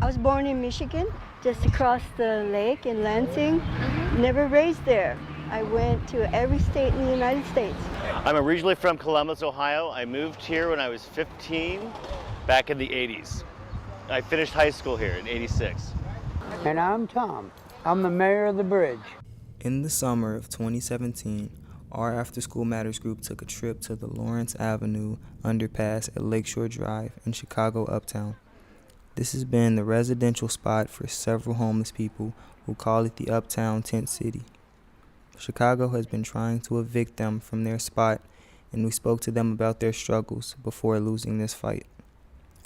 I was born in Michigan, just across the lake in Lansing. Never raised there. I went to every state in the United States. I'm originally from Columbus, Ohio. I moved here when I was 15, back in the 80s. I finished high school here in 86. And I'm Tom. I'm the mayor of the bridge. In the summer of 2017, our After School Matters group took a trip to the Lawrence Avenue underpass at Lakeshore Drive in Chicago, Uptown. This has been the residential spot for several homeless people who call it the Uptown Tent City. Chicago has been trying to evict them from their spot, and we spoke to them about their struggles before losing this fight.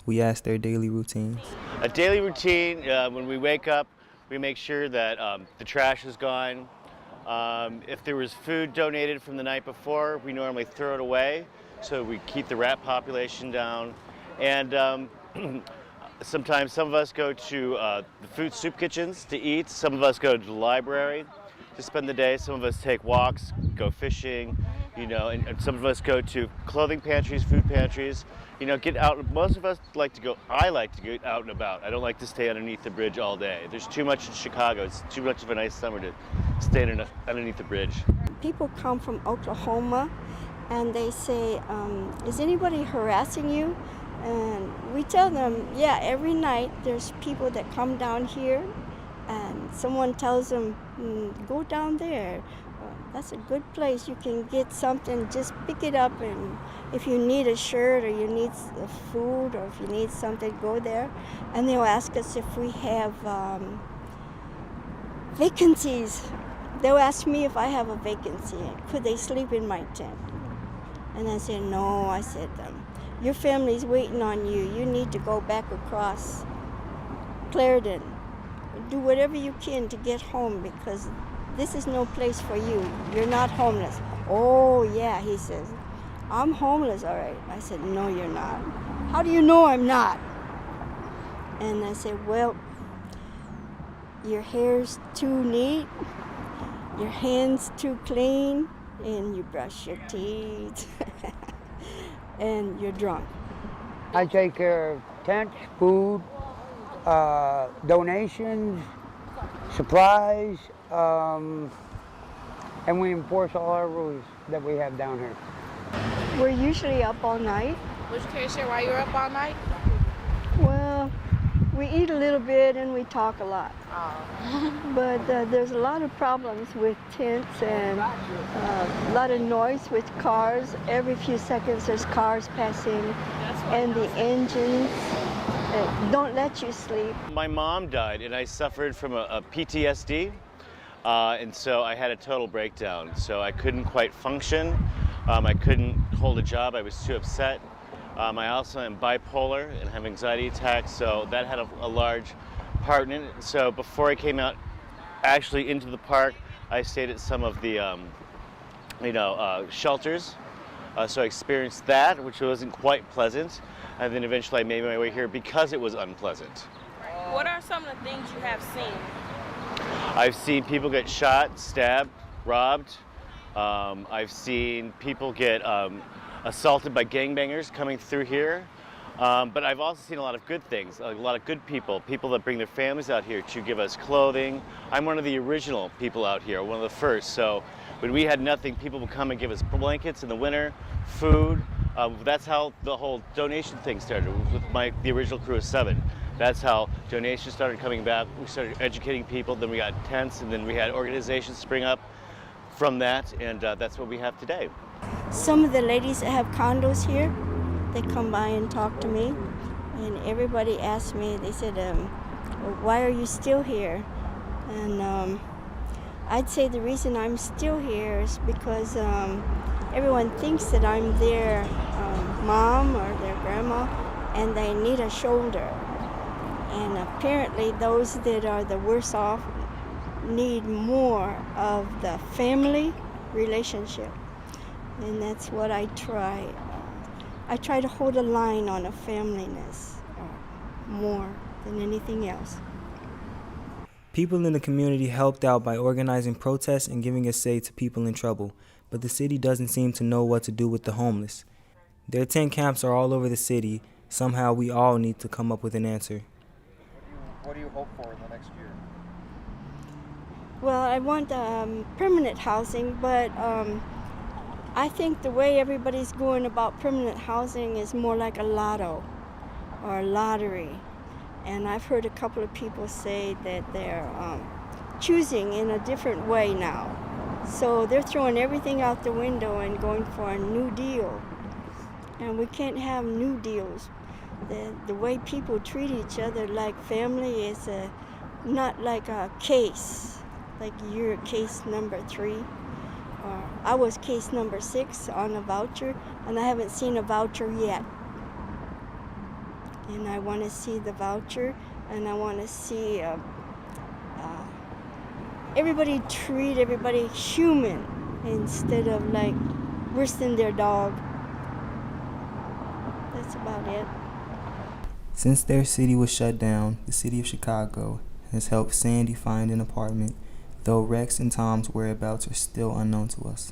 We asked their daily routines. A daily routine, when we wake up, we make sure that the trash is gone. If there was food donated from the night before, we normally throw it away so we keep the rat population down. And sometimes some of us go to the food soup kitchens to eat. Some of us go to the library to spend the day. Some of us take walks, go fishing, and some of us go to clothing pantries, food pantries, get out. Most of us I like to get out and about. I don't like to stay underneath the bridge all day. There's too much in Chicago. It's too much of a nice summer to stay underneath the bridge. People come from Oklahoma and they say, is anybody harassing you? And we tell them, yeah, every night there's people that come down here and someone tells them, go down there. That's a good place. You can get something, just pick it up, and if you need a shirt or you need food or if you need something, go there. And they'll ask us if we have vacancies. They'll ask me if I have a vacancy. Could they sleep in my tent? And I said, no. I said, your family's waiting on you. You need to go back across Clarendon. Do whatever you can to get home because this is no place for you. You're not homeless. Oh, yeah, he says. I'm homeless, all right. I said, no, you're not. How do you know I'm not? And I said, well, your hair's too neat, your hands too clean, and you brush your teeth, and you're drunk. I take care of tents, food, donations, supplies, and we enforce all our rules that we have down here. We're usually up all night. Would you care to share why you were up all night? Well, we eat a little bit and we talk a lot. Oh. But there's a lot of problems with tents and a lot of noise with cars. Every few seconds there's cars passing and the engines don't let you sleep. My mom died and I suffered from a PTSD. And so I had a total breakdown. So I couldn't quite function. I couldn't hold a job. I was too upset. I also am bipolar and have anxiety attacks, so that had a large part in it. So before I came out actually into the park, I stayed at some of the shelters. So I experienced that, which wasn't quite pleasant. And then eventually I made my way here because it was unpleasant. What are some of the things you have seen? I've seen people get shot, stabbed, robbed. I've seen people get assaulted by gangbangers coming through here. But I've also seen a lot of good things, a lot of good people that bring their families out here to give us clothing. I'm one of the original people out here, one of the first. So when we had nothing, people would come and give us blankets in the winter, food. That's how the whole donation thing started with the original crew of 7. That's how donations started coming back. We started educating people, then we got tents, and then we had organizations spring up from that, and that's what we have today. Some of the ladies that have condos here, they come by and talk to me, and everybody asks me, they said, why are you still here? And I'd say the reason I'm still here is because everyone thinks that I'm their mom or their grandma, and they need a shoulder. And apparently those that are the worst off need more of the family relationship. And that's what I try. I try to hold a line on a familyness more than anything else. People in the community helped out by organizing protests and giving a say to people in trouble, but the city doesn't seem to know what to do with the homeless. Their tent camps are all over the city. Somehow we all need to come up with an answer. What do you hope for in the next year? Well, I want permanent housing, but I think the way everybody's going about permanent housing is more like a lotto or a lottery. And I've heard a couple of people say that they're choosing in a different way now. So they're throwing everything out the window and going for a new deal. And we can't have new deals. The way people treat each other like family is not like a case, like you're case number 3. I was case number 6 on a voucher, and I haven't seen a voucher yet. And I want to see the voucher, and I want to see everybody treat everybody human instead of like worse than their dog. That's about it. Since their city was shut down, the city of Chicago has helped Sandy find an apartment, though Rex and Tom's whereabouts are still unknown to us.